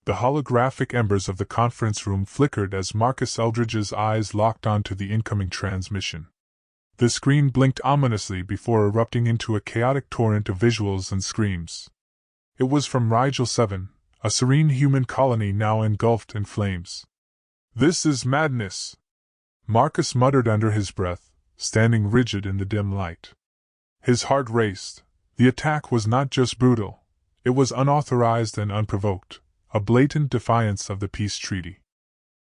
The holographic embers of the conference room flickered as Marcus Eldridge's eyes locked onto the incoming transmission. The screen blinked ominously before erupting into a chaotic torrent of visuals and screams. It was from Rigel 7, a serene human colony now engulfed in flames. "This is madness," Marcus muttered under his breath, standing rigid in the dim light. His heart raced. The attack was not just brutal, it was unauthorized and unprovoked, a blatant defiance of the peace treaty.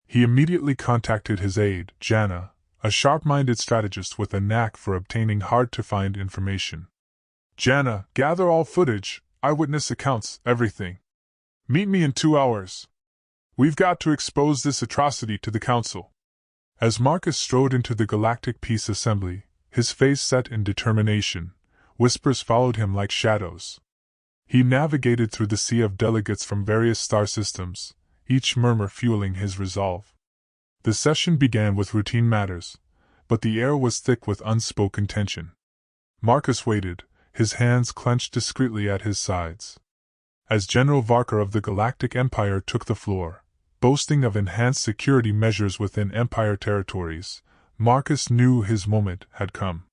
He immediately contacted his aide, Jana, a sharp-minded strategist with a knack for obtaining hard-to-find information. "Jana, gather all footage, eyewitness accounts, everything. Meet me in 2 hours. We've got to expose this atrocity to the Council." As Marcus strode into the Galactic Peace Assembly, his face set in determination, whispers followed him like shadows. He navigated through the sea of delegates from various star systems, each murmur fueling his resolve. The session began with routine matters, but the air was thick with unspoken tension. Marcus waited, his hands clenched discreetly at his sides. As General Varker of the Galactic Empire took the floor, boasting of enhanced security measures within Empire territories, Marcus knew his moment had come.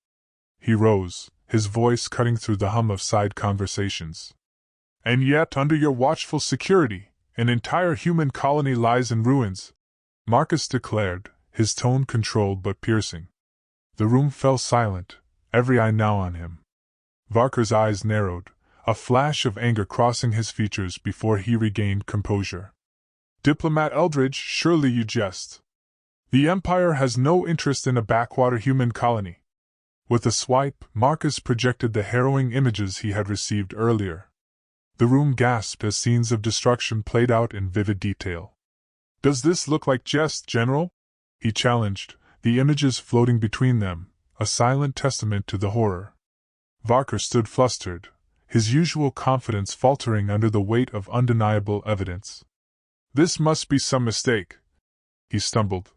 He rose, his voice cutting through the hum of side conversations. "And yet, under your watchful security, an entire human colony lies in ruins," Marcus declared, his tone controlled but piercing. The room fell silent, every eye now on him. Varker's eyes narrowed, a flash of anger crossing his features before he regained composure. "Diplomat Eldridge, surely you jest. The Empire has no interest in a backwater human colony." With a swipe, Marcus projected the harrowing images he had received earlier. The room gasped as scenes of destruction played out in vivid detail. "Does this look like jest, General?" he challenged, the images floating between them, a silent testament to the horror. Varker stood flustered, his usual confidence faltering under the weight of undeniable evidence. "This must be some mistake," he stumbled.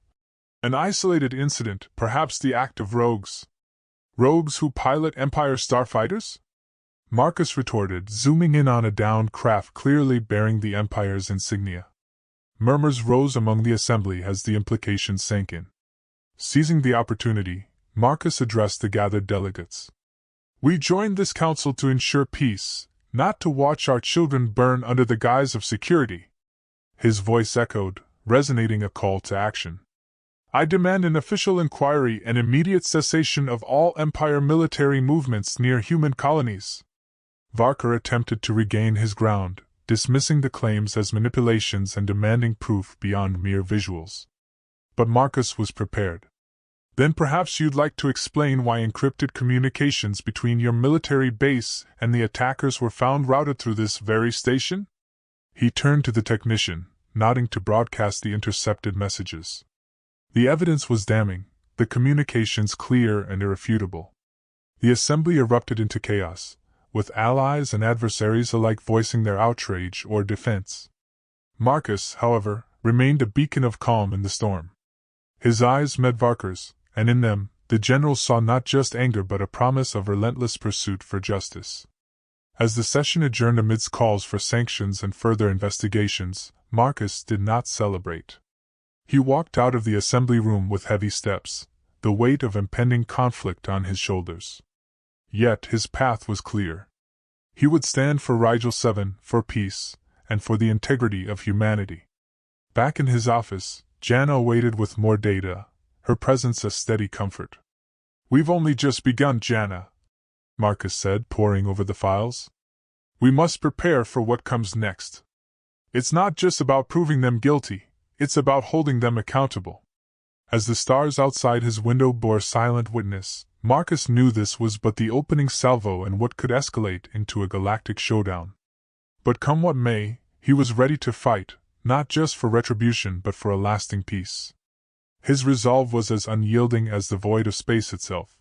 "An isolated incident, perhaps the act of rogues." "Rogues who pilot Empire starfighters?" Marcus retorted, zooming in on a downed craft clearly bearing the Empire's insignia. Murmurs rose among the assembly as the implication sank in. Seizing the opportunity, Marcus addressed the gathered delegates. "We joined this council to ensure peace, not to watch our children burn under the guise of security." His voice echoed, resonating a call to action. "I demand an official inquiry and immediate cessation of all Empire military movements near human colonies." Varker attempted to regain his ground, dismissing the claims as manipulations and demanding proof beyond mere visuals. But Marcus was prepared. "Then perhaps you'd like to explain why encrypted communications between your military base and the attackers were found routed through this very station?" He turned to the technician, nodding to broadcast the intercepted messages. The evidence was damning, the communications clear and irrefutable. The assembly erupted into chaos, with allies and adversaries alike voicing their outrage or defense. Marcus, however, remained a beacon of calm in the storm. His eyes met Varker's, and in them, the general saw not just anger but a promise of relentless pursuit for justice. As the session adjourned amidst calls for sanctions and further investigations, Marcus did not celebrate. He walked out of the assembly room with heavy steps, the weight of impending conflict on his shoulders. Yet his path was clear. He would stand for Rigel 7, for peace, and for the integrity of humanity. Back in his office, Jana awaited with more data, her presence a steady comfort. "We've only just begun, Jana," Marcus said, poring over the files. "We must prepare for what comes next. It's not just about proving them guilty, it's about holding them accountable." As the stars outside his window bore silent witness, Marcus knew this was but the opening salvo in what could escalate into a galactic showdown. But come what may, he was ready to fight, not just for retribution but for a lasting peace. His resolve was as unyielding as the void of space itself.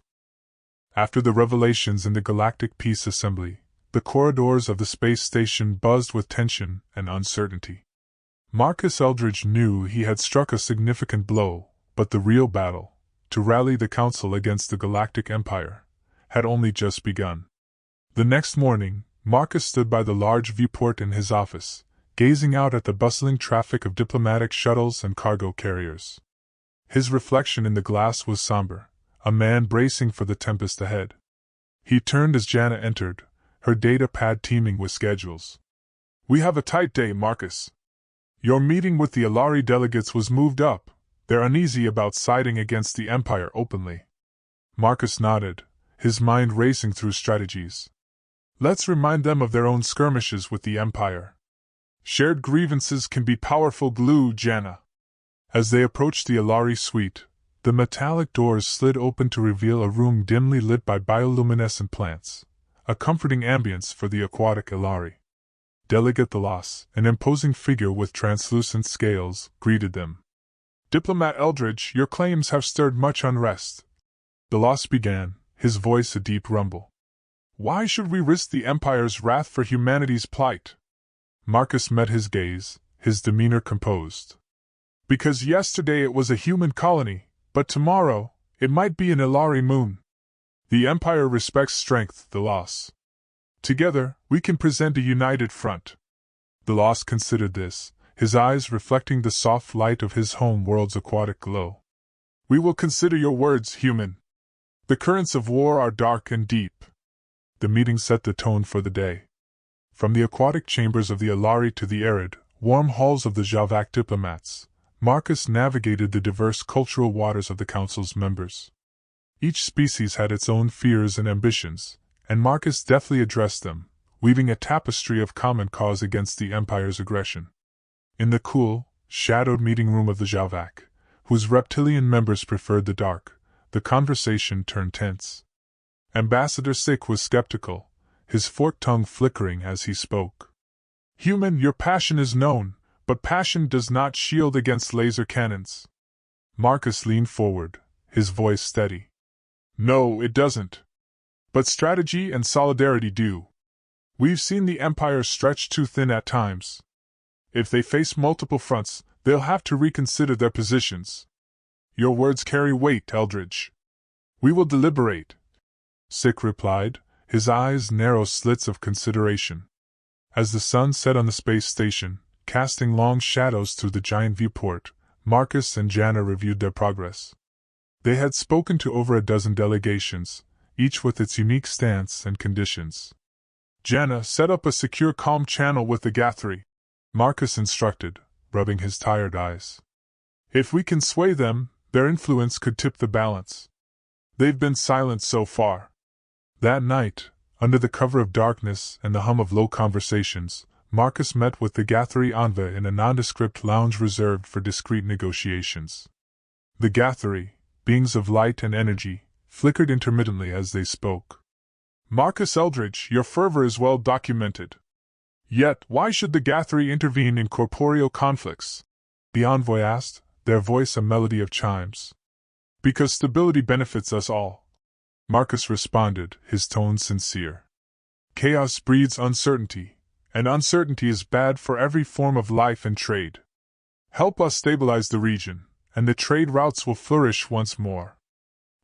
After the revelations in the Galactic Peace Assembly, the corridors of the space station buzzed with tension and uncertainty. Marcus Eldridge knew he had struck a significant blow, but the real battle, to rally the Council against the Galactic Empire, had only just begun. The next morning, Marcus stood by the large viewport in his office, gazing out at the bustling traffic of diplomatic shuttles and cargo carriers. His reflection in the glass was somber, a man bracing for the tempest ahead. He turned as Jana entered, her data pad teeming with schedules. "We have a tight day, Marcus. Your meeting with the Alari delegates was moved up. They're uneasy about siding against the Empire openly." Marcus nodded, his mind racing through strategies. "Let's remind them of their own skirmishes with the Empire. Shared grievances can be powerful glue, Jana." As they approached the Alari suite, the metallic doors slid open to reveal a room dimly lit by bioluminescent plants, a comforting ambience for the aquatic Alari. Delegate Thalos, an imposing figure with translucent scales, greeted them. "Diplomat Eldridge, your claims have stirred much unrest." Thalos began, his voice a deep rumble. "Why should we risk the Empire's wrath for humanity's plight?" Marcus met his gaze, his demeanor composed. "Because yesterday it was a human colony, but tomorrow, it might be an Ilari moon. The Empire respects strength, Thalos. Together, we can present a united front." Thalos considered this, his eyes reflecting the soft light of his home world's aquatic glow. "We will consider your words, human. The currents of war are dark and deep." The meeting set the tone for the day. From the aquatic chambers of the Alari to the arid, warm halls of the Javak diplomats, Marcus navigated the diverse cultural waters of the Council's members. Each species had its own fears and ambitions, and Marcus deftly addressed them, weaving a tapestry of common cause against the Empire's aggression. In the cool, shadowed meeting room of the Javak, whose reptilian members preferred the dark, the conversation turned tense. Ambassador Sick was skeptical, his forked tongue flickering as he spoke. "Human, your passion is known, but passion does not shield against laser cannons." Marcus leaned forward, his voice steady. "No, it doesn't. But strategy and solidarity do. We've seen the Empire stretch too thin at times. If they face multiple fronts, they'll have to reconsider their positions. Your words carry weight, Eldridge. We will deliberate," Sick replied, his eyes narrow slits of consideration. As the sun set on the space station, casting long shadows through the giant viewport, Marcus and Jana reviewed their progress. They had spoken to over a dozen delegations, each with its unique stance and conditions. "Jana, set up a secure comm channel with the Gathri," Marcus instructed, rubbing his tired eyes. "If we can sway them, their influence could tip the balance. They've been silent so far." That night, under the cover of darkness and the hum of low conversations, Marcus met with the Gathri Anva in a nondescript lounge reserved for discreet negotiations. The Gathri, beings of light and energy, flickered intermittently as they spoke. "Marcus Eldridge, your fervor is well documented. Yet, why should the Gathri intervene in corporeal conflicts?" the envoy asked, their voice a melody of chimes. "Because stability benefits us all," Marcus responded, his tone sincere. "Chaos breeds uncertainty, and uncertainty is bad for every form of life and trade. Help us stabilize the region, and the trade routes will flourish once more."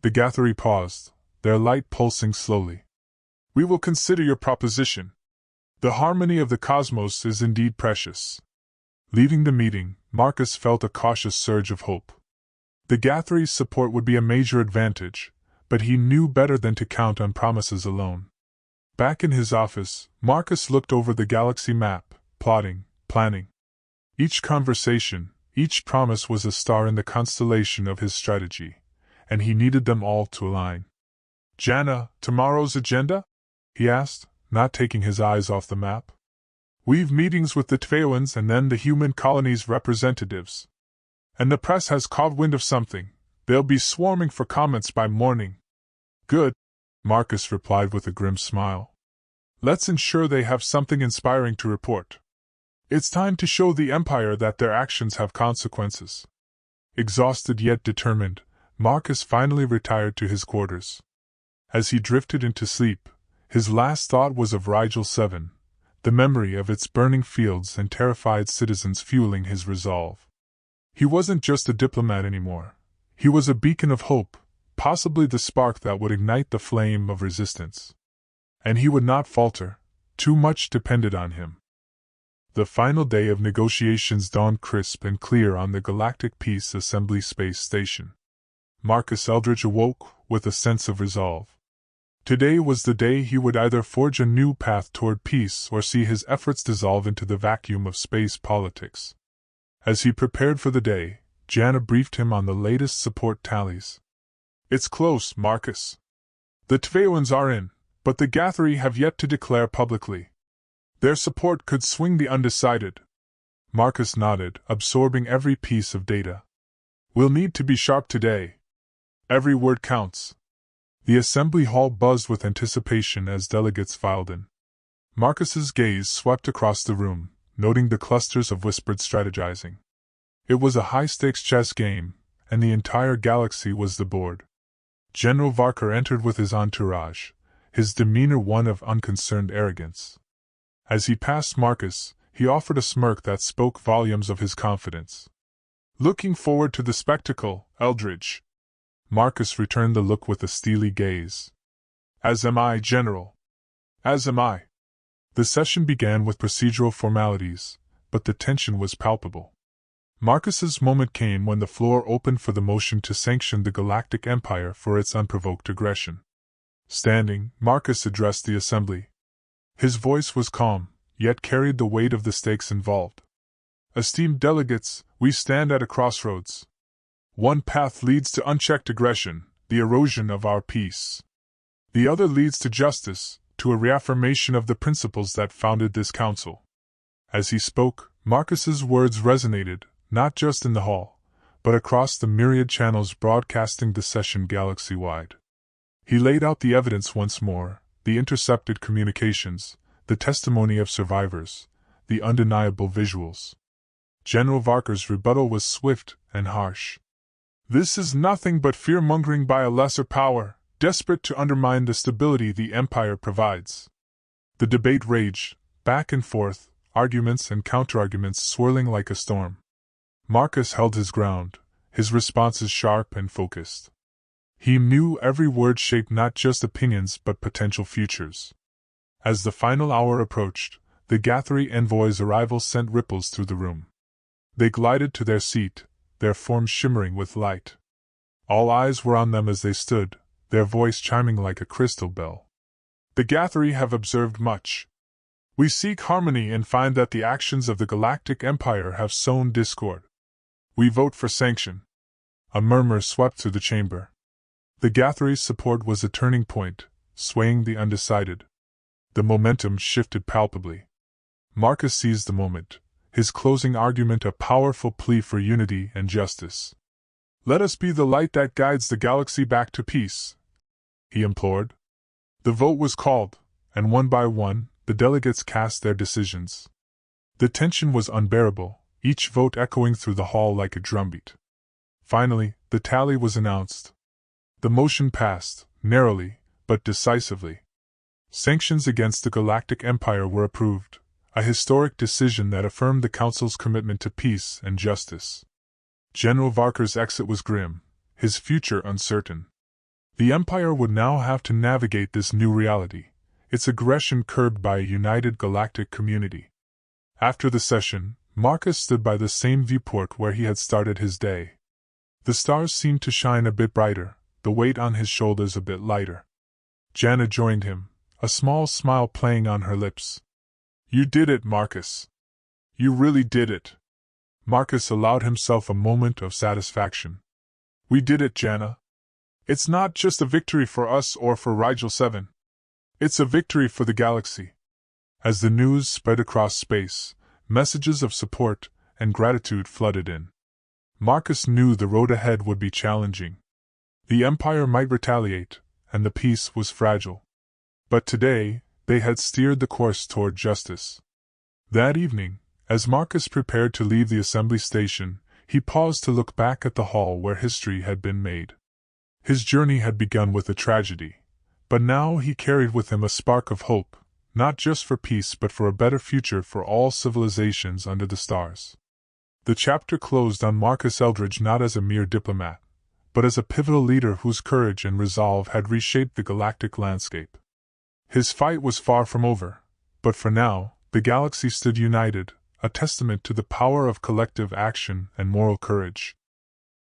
The Gathri paused, their light pulsing slowly. "We will consider your proposition. The harmony of the cosmos is indeed precious." Leaving the meeting, Marcus felt a cautious surge of hope. The Gathri's support would be a major advantage, but he knew better than to count on promises alone. Back in his office, Marcus looked over the galaxy map, plotting, planning. Each conversation, each promise was a star in the constellation of his strategy, and he needed them all to align. "Jana, tomorrow's agenda?" he asked, not taking his eyes off the map. "We've meetings with the Tveoans and then the human colony's representatives. And the press has caught wind of something. They'll be swarming for comments by morning." "Good," Marcus replied with a grim smile. "Let's ensure they have something inspiring to report. It's time to show the Empire that their actions have consequences." Exhausted yet determined, Marcus finally retired to his quarters. As he drifted into sleep, his last thought was of Rigel 7, the memory of its burning fields and terrified citizens fueling his resolve. He wasn't just a diplomat anymore. He was a beacon of hope, possibly the spark that would ignite the flame of resistance. And he would not falter. Too much depended on him. The final day of negotiations dawned crisp and clear on the Galactic Peace Assembly Space Station. Marcus Eldridge awoke with a sense of resolve. Today was the day he would either forge a new path toward peace or see his efforts dissolve into the vacuum of space politics. As he prepared for the day, Jana briefed him on the latest support tallies. "It's close, Marcus. The Tvayans are in, but the Gatheri have yet to declare publicly. Their support could swing the undecided." Marcus nodded, absorbing every piece of data. "We'll need to be sharp today. Every word counts." The assembly hall buzzed with anticipation as delegates filed in. Marcus's gaze swept across the room, noting the clusters of whispered strategizing. It was a high-stakes chess game, and the entire galaxy was the board. General Varker entered with his entourage, his demeanor one of unconcerned arrogance. As he passed Marcus, he offered a smirk that spoke volumes of his confidence. "Looking forward to the spectacle, Eldridge." Marcus returned the look with a steely gaze. "As am I, General. As am I." The session began with procedural formalities, but the tension was palpable. Marcus's moment came when the floor opened for the motion to sanction the Galactic Empire for its unprovoked aggression. Standing, Marcus addressed the assembly. His voice was calm, yet carried the weight of the stakes involved. "Esteemed delegates, we stand at a crossroads. One path leads to unchecked aggression, the erosion of our peace. The other leads to justice, to a reaffirmation of the principles that founded this council." As he spoke, Marcus's words resonated, not just in the hall, but across the myriad channels broadcasting the session galaxy-wide. He laid out the evidence once more, the intercepted communications, the testimony of survivors, the undeniable visuals. General Varker's rebuttal was swift and harsh. "This is nothing but fear-mongering by a lesser power, desperate to undermine the stability the Empire provides." The debate raged, back and forth, arguments and counterarguments swirling like a storm. Marcus held his ground, his responses sharp and focused. He knew every word shaped not just opinions but potential futures. As the final hour approached, the Gatheri envoy's arrival sent ripples through the room. They glided to their seat, their forms shimmering with light. All eyes were on them as they stood, their voice chiming like a crystal bell. "The Gatheri have observed much. We seek harmony and find that the actions of the Galactic Empire have sown discord. We vote for sanction." A murmur swept through the chamber. The Gatheri's support was a turning point, swaying the undecided. The momentum shifted palpably. Marcus seized the moment, his closing argument a powerful plea for unity and justice. "Let us be the light that guides the galaxy back to peace," he implored. The vote was called, and one by one, the delegates cast their decisions. The tension was unbearable, each vote echoing through the hall like a drumbeat. Finally, the tally was announced. The motion passed, narrowly, but decisively. Sanctions against the Galactic Empire were approved, a historic decision that affirmed the Council's commitment to peace and justice. General Varker's exit was grim, his future uncertain. The Empire would now have to navigate this new reality, its aggression curbed by a united galactic community. After the session, Marcus stood by the same viewport where he had started his day. The stars seemed to shine a bit brighter, the weight on his shoulders a bit lighter. Jana joined him, a small smile playing on her lips. "You did it, Marcus. You really did it." Marcus allowed himself a moment of satisfaction. "We did it, Jana. It's not just a victory for us or for Rigel 7. It's a victory for the galaxy." As the news spread across space, messages of support and gratitude flooded in. Marcus knew the road ahead would be challenging. The Empire might retaliate, and the peace was fragile. But today, they had steered the course toward justice. That evening, as Marcus prepared to leave the assembly station, he paused to look back at the hall where history had been made. His journey had begun with a tragedy, but now he carried with him a spark of hope, not just for peace but for a better future for all civilizations under the stars. The chapter closed on Marcus Eldridge not as a mere diplomat, but as a pivotal leader whose courage and resolve had reshaped the galactic landscape. His fight was far from over, but for now, the galaxy stood united, a testament to the power of collective action and moral courage.